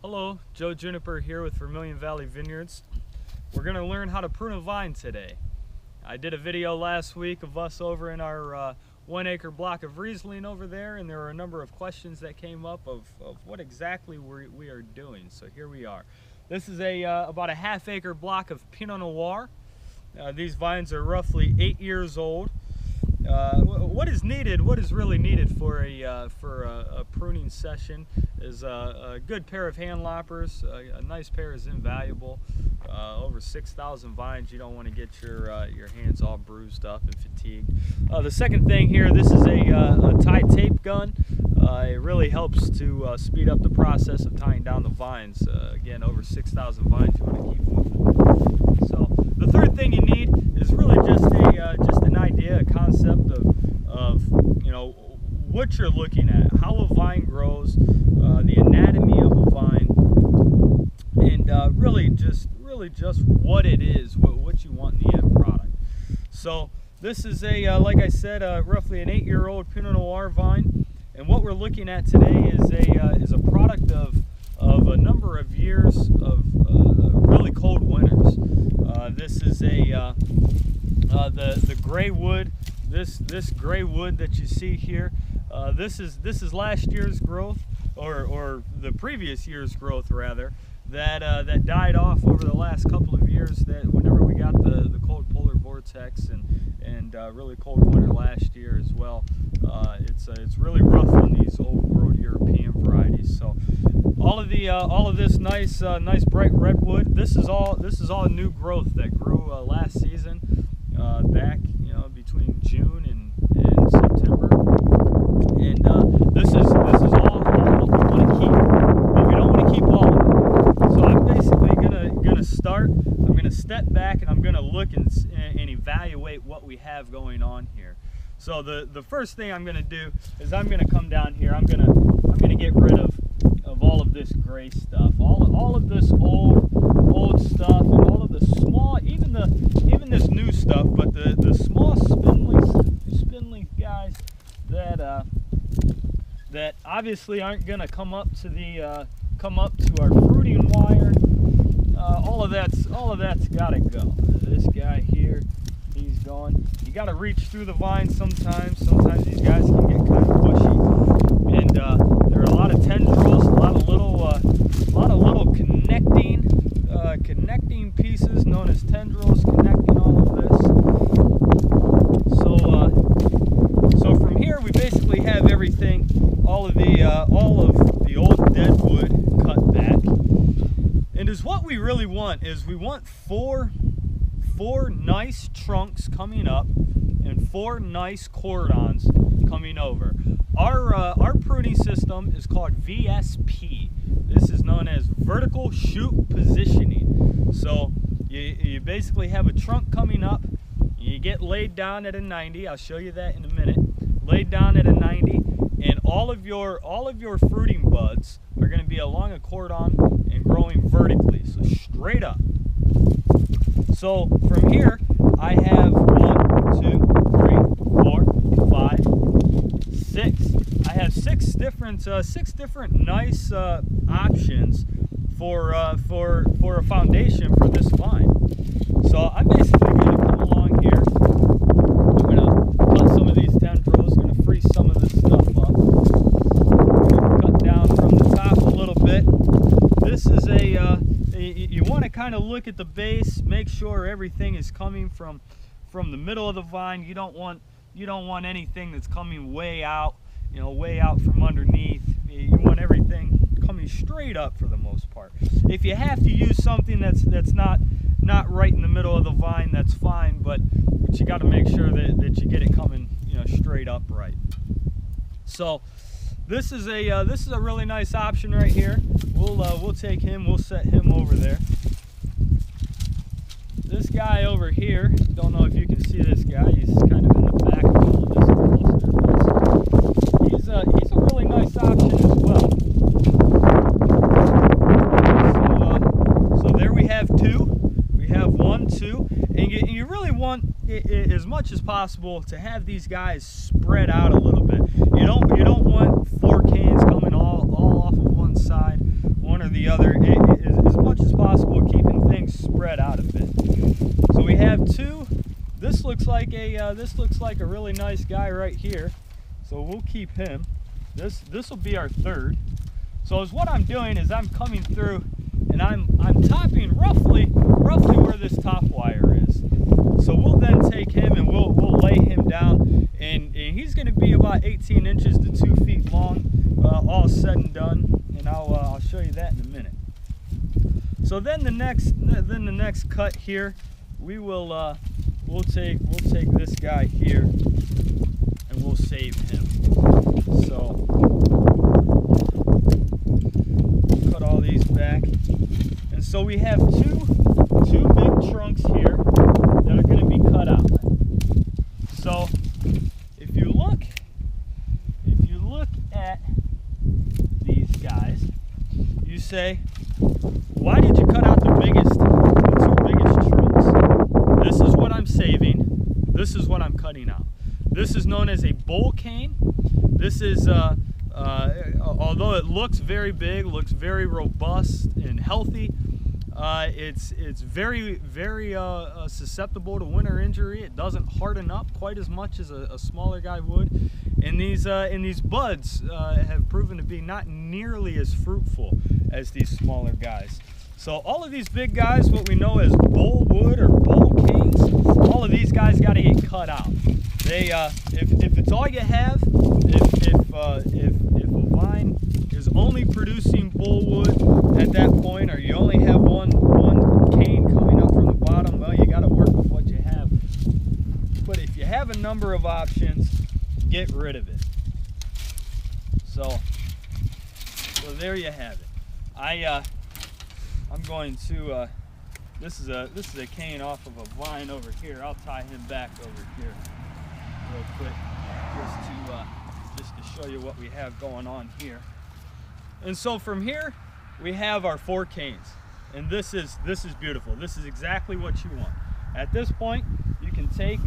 Hello, Joe Juniper here with Vermilion Valley Vineyards. We're going to learn how to prune a vine today. I did a video last week of us over in our 1 acre block of Riesling over there, and there were a number of questions that came up of what exactly we are doing. So here we are. This is about a ½ acre block of Pinot Noir. These vines are roughly 8 years old. What is really needed for a pruning session is a good pair of hand loppers. A nice pair is invaluable. Over 6,000 vines, you don't want to get your hands all bruised up and fatigued. The second thing here, this is a tie tape gun. It really helps to speed up the process of tying down the vines. Again, over 6,000 vines, you want to keep moving. So the third thing you need is really just an idea, a concept of what you're looking at, how a vine grows, the anatomy of a vine, and really just what it is, what you want in the end product. So this is like I said, roughly an 8-year-old Pinot Noir vine, and what we're looking at today is a product of a number of years of really cold winters. This is the gray wood. This gray wood that you see here, this is last year's growth, or the previous year's growth rather, that died off over the last couple of years. That whenever we got the cold polar vortex and really cold winter last year as well, it's really rough on these old world European varieties. So all of this nice bright redwood. This is all new growth that grew last season, back between June and September. And this is all what we want to keep, but we don't want to keep all of it. So I'm basically gonna start. I'm gonna step back and I'm gonna look and evaluate what we have going on here. So the first thing I'm gonna do is I'm gonna come down here. I'm gonna get rid of all of this gray stuff, all of this old stuff, and all of the small, even this new stuff, but the small spindly guys that obviously aren't gonna come up to our fruiting wire. All of that's gotta go. This guy here, he's gone. You gotta reach through the vine sometimes. Sometimes these guys can get kind of bushy, and there are a lot of tendrils, a lot of little connecting pieces known as tendrils connecting all of this. So from here we basically have everything, all of the old dead wood cut back. And is what we really want is we want four nice trunks coming up and 4 nice cordons coming over. Our pruning system is called VSP. This is known as vertical shoot positioning. So you basically have a trunk coming up, you get laid down at a 90. I'll show you that in a minute. Laid down at a 90, and all of your fruiting buds are going to be along a cordon and growing vertically, so straight up. So from here I have 1, 2, 3, 4, 5, 6. I have six different nice options for a foundation for this vine. So I'm basically going to come along here. I'm going to cut some of these tendrils, going to freeze some of this stuff up. Cut down from the top a little bit. This is you want to kind of look at the base, make sure everything is coming from the middle of the vine. You don't want anything that's coming way out, way out from underneath. You want everything coming straight up for the most part. If you have to use something that's not right in the middle of the vine, that's fine, but you got to make sure that you get it coming straight up right. So this is a really nice option right here. We'll take him, we'll set him over there. This guy over here, don't know if you can see this guy, he's kind of in the back of all of this cluster. He's a really nice option as well. So there we have 2. We have 1, 2, and you really want, as much as possible, to have these guys spread out a little bit. You don't want 4 canes coming all off of one side, one or the other. looks like a really nice guy right here, so we'll keep him. This will be our third. So as what I'm doing is I'm coming through and I'm topping roughly where this top wire is. So we'll then take him and we'll lay him down, and he's going to be about 18 inches to 2 feet long, all said and done. And I'll show you that in a minute. So then the next cut here, we'll take this guy here and we'll save him. So cut all these back, and so we have two big trunks here that are going to be cut out. So if you look at these guys, you say, why did you cut out the two biggest trunks? This is what I'm saving. This is what I'm cutting out. This is known as a bull cane. This is, although it looks very big, looks very robust and healthy, it's very susceptible to winter injury. It doesn't harden up quite as much as a smaller guy would. And these buds have proven to be not nearly as fruitful as these smaller guys. So all of these big guys, what we know as bull wood or bull canes, all of these guys got to get cut out. They, if it's all you have, if a vine is only producing bull wood at that point, or you only have one cane coming up from the bottom, well, you got to work with what you have. But if you have a number of options, get rid of it. So there you have it. I'm going to. This is a cane off of a vine over here. I'll tie him back over here real quick, just to show you what we have going on here. And so from here, we have our 4 canes, and this is beautiful. This is exactly what you want. At this point, you can take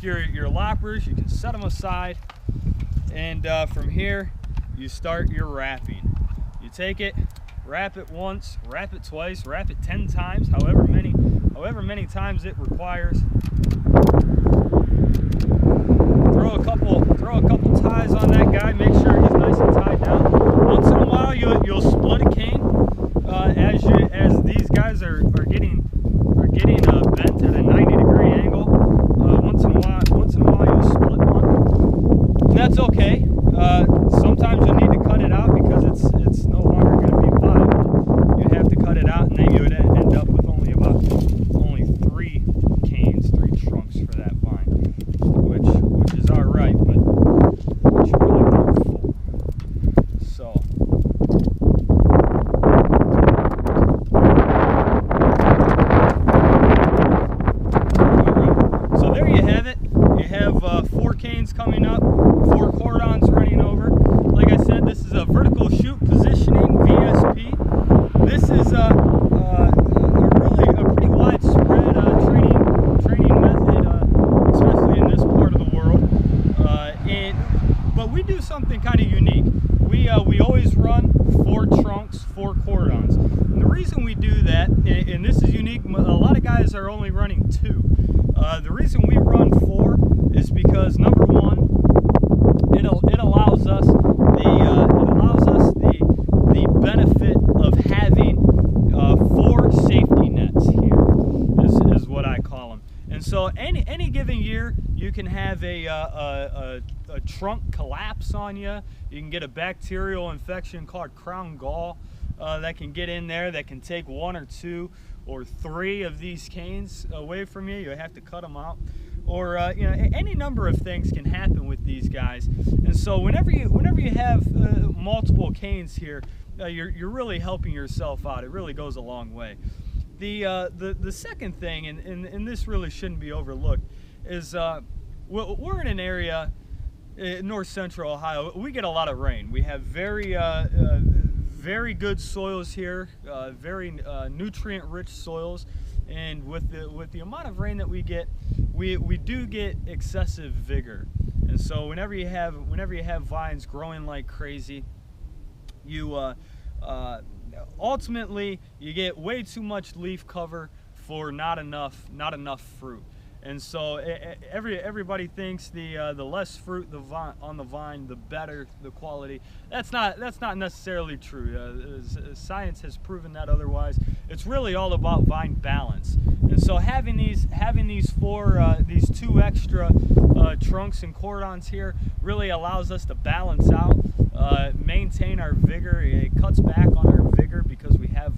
your loppers, you can set them aside, and from here, you start your wrapping. You take it, wrap it once, wrap it twice, wrap it 10 times, however many times it requires. Throw a couple ties on that guy. Make sure he's nice and tied down. Once in a while, you'll split a cane as these guys are getting bent at a 90-degree angle. Once in a while, you'll split one, and that's okay. Sometimes you need to cut it out because it's no longer going to be viable. You have to cut it out, and then you would end up with only 3 canes, 3 trunks for that vine, which is all right, but you really want 4. So so there you have it. You have 4 canes coming up, 4 cordons running over. Like I said, this is a vertical shoot positioning, VSP. This is a pretty widespread training method, especially in this part of the world. But we do something kind of unique. We always run 4 trunks, 4 cordons. And the reason we do that, and this is unique, a lot of guys are only running 2. The reason we run 4 is because, number one, it allows us the benefit of having 4 safety nets here, is what I call them. And so any given year, you can have a trunk collapse on you. You can get a bacterial infection called crown gall that can get in there, that can take 1 or 2 or 3 of these canes away from you. You have to cut them out. Or any number of things can happen with these guys. And so whenever you have multiple canes here, you're really helping yourself out. It really goes a long way. The second thing, and this really shouldn't be overlooked, is we're in an area in north central Ohio. We get a lot of rain. We have very good soils here, very nutrient rich soils. And with the amount of rain that we get, we do get excessive vigor. And so whenever you have vines growing like crazy, you ultimately you get way too much leaf cover for not enough fruit. And so everybody thinks the less fruit on the vine, the better the quality. That's not necessarily true. Science has proven that otherwise. It's really all about vine balance. And so having these two extra trunks and cordons here really allows us to balance out, maintain our vigor. It cuts back on our vigor because we have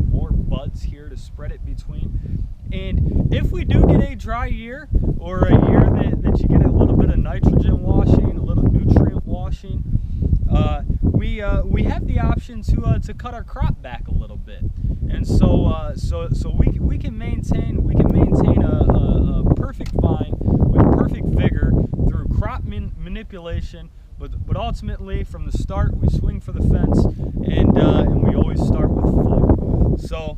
more buds here to spread it between. And if we do get a dry year, or a year that you get a little bit of nitrogen washing, a little nutrient washing, we have the option to cut our crop back a little bit. And so we can maintain a perfect vine with perfect vigor through crop manipulation. But ultimately, from the start, we swing for the fence, and we always start with full. So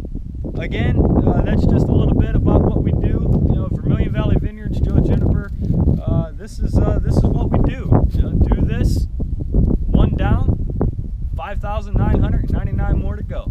again, that's just a little bit about what we do. Vermilion Valley Vineyards, Joe Juniper. This is what we do. Do this, one down, 5,999 more to go.